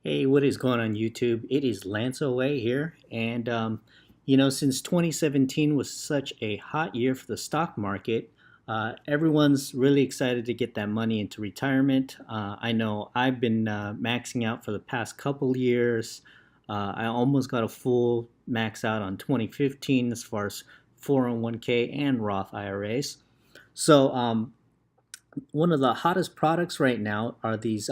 Hey, what is going on YouTube? It is Lance Away here. Since 2017 was such a hot year for the stock market, everyone's really excited to get that money into retirement. I know I've been maxing out for the past couple years. I almost got a full max out on 2015 as far as 401k and Roth IRAs. So, one of the hottest products right now are these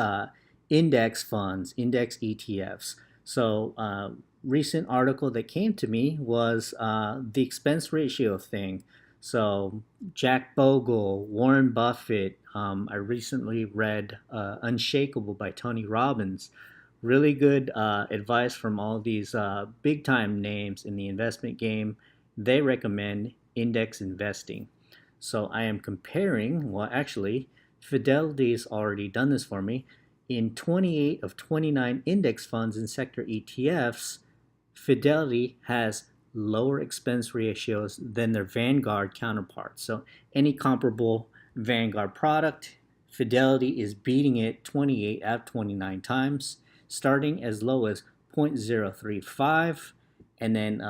index funds, index ETFs. So, recent article that came to me was the expense ratio thing. So, Jack Bogle, Warren Buffett. I recently read Unshakable by Tony Robbins. Really good advice from all these big time names in the investment game. They recommend index investing. So I am comparing, well, actually, Fidelity's already done this for me. In 28 of 29 index funds and sector ETFs, Fidelity has lower expense ratios than their Vanguard counterparts. So any comparable Vanguard product, Fidelity is beating it 28 out of 29 times, starting as low as 0.035. And then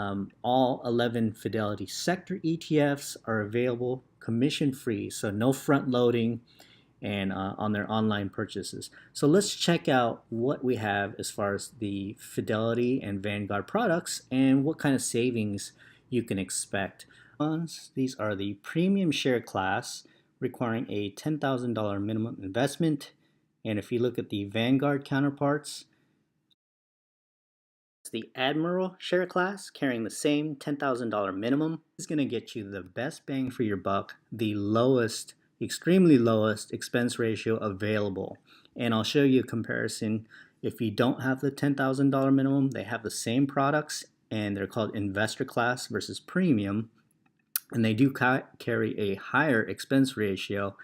all 11 Fidelity sector ETFs are available commission free, so no front loading and on their online purchases. So let's check out what we have as far as the Fidelity and Vanguard products and what kind of savings you can expect. These are the premium share class requiring a $10,000 minimum investment. And if you look at the Vanguard counterparts, the Admiral share class carrying the same $10,000 minimum is going to get you the best bang for your buck, the lowest, extremely lowest expense ratio available. And I'll show you a comparison. If you don't have the $10,000 minimum, they have the same products and they're called investor class versus premium. And they do carry a higher expense ratio,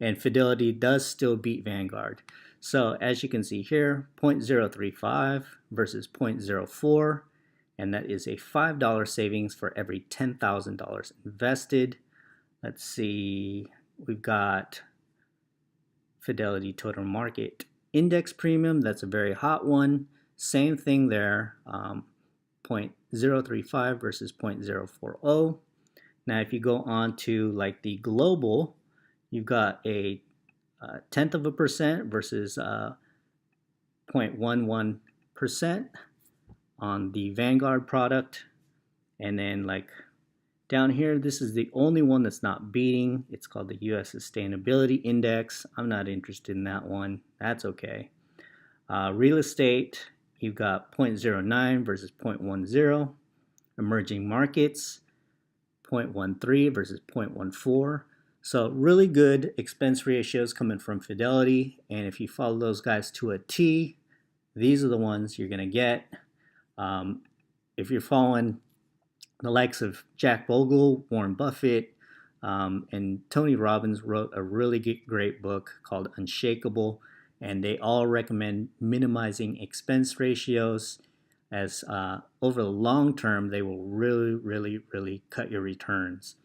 and Fidelity does still beat Vanguard. So as you can see here, 0.035 versus 0.04, and that is a $5 savings for every $10,000 invested. Let's see, we've got Fidelity Total Market Index Premium, that's a very hot one. Same thing there, 0.035 versus 0.040. Now if you go on to like the global, you've got a tenth of a percent versus 0.11% on the Vanguard product. And then like down here, this is the only one that's not beating. It's called the US Sustainability Index. I'm not interested in that one. That's okay. Real estate, you've got 0.09 versus 0.10. Emerging markets, 0.13 versus 0.14. So really good expense ratios coming from Fidelity, and if you follow those guys to a T, these are the ones you're going to get. If you're following the likes of Jack Bogle, Warren Buffett, and Tony Robbins wrote a really great book called Unshakable, and they all recommend minimizing expense ratios as over the long term, they will really cut your returns.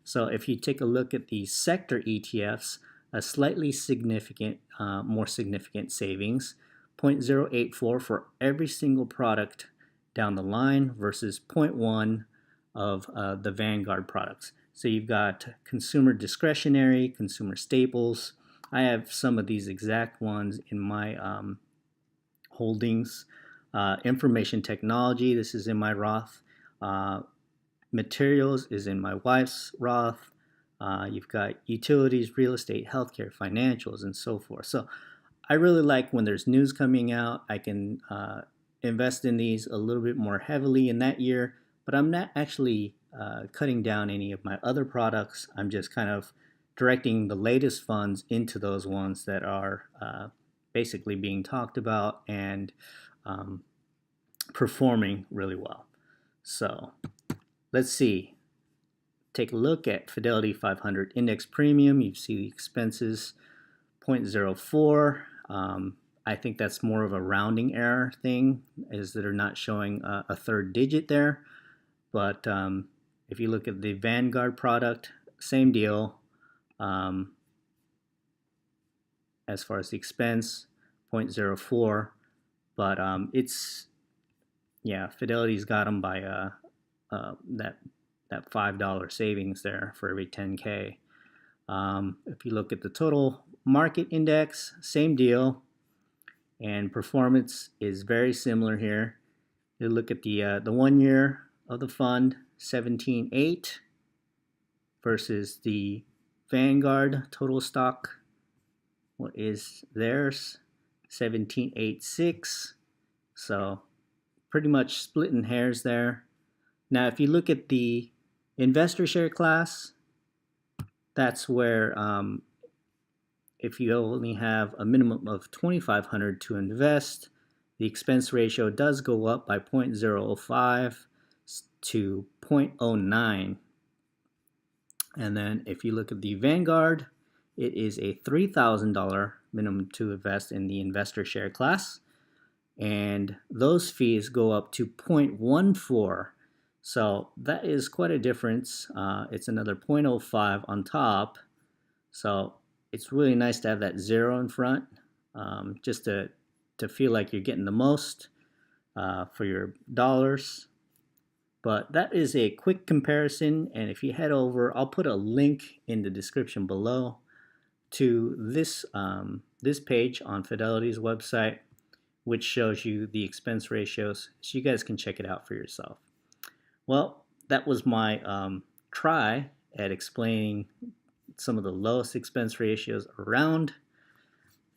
So if you take a look at the sector ETFs, a slightly significant, more significant savings, 0.084 for every single product down the line versus zero point 0.1 of the Vanguard products. So you've got consumer discretionary, consumer staples. I have some of these exact ones in my holdings. Information technology, this is in my Roth. Materials is in my wife's Roth. You've got utilities, real estate, healthcare, financials, and so forth. So I really like when there's news coming out, I can invest in these a little bit more heavily in that year, but I'm not actually cutting down any of my other products. I'm just kind of directing the latest funds into those ones that are basically being talked about and performing really well. So let's see. Take a look at Fidelity 500 Index Premium. You see the expenses 0.04. I think that's more of a rounding error thing, is that they're not showing a third digit there. But if you look at the Vanguard product, same deal. As far as the expense, 0.04 but Fidelity's got them by that $5 savings there for every 10K. If you look at the total market index, same deal, and performance is very similar here. You look at the 1 year of the fund, 17.8 versus the Vanguard total stock. What is theirs? 17.86. So pretty much splitting hairs there. Now, if you look at the investor share class, that's where if you only have a minimum of $2,500 to invest, the expense ratio does go up by 0.005 to 0.09. And then if you look at the Vanguard, it is a $3,000 minimum to invest in the investor share class. And those fees go up to 0.14. So that is quite a difference. It's another 0.05 on top. So it's really nice to have that zero in front, just to feel like you're getting the most for your dollars. But that is a quick comparison, and if you head over, I'll put a link in the description below to this page on Fidelity's website, which shows you the expense ratios, so you guys can check it out for yourself. Well, that was my try at explaining some of the lowest expense ratios around.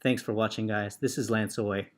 Thanks for watching, guys. This is Lance Away.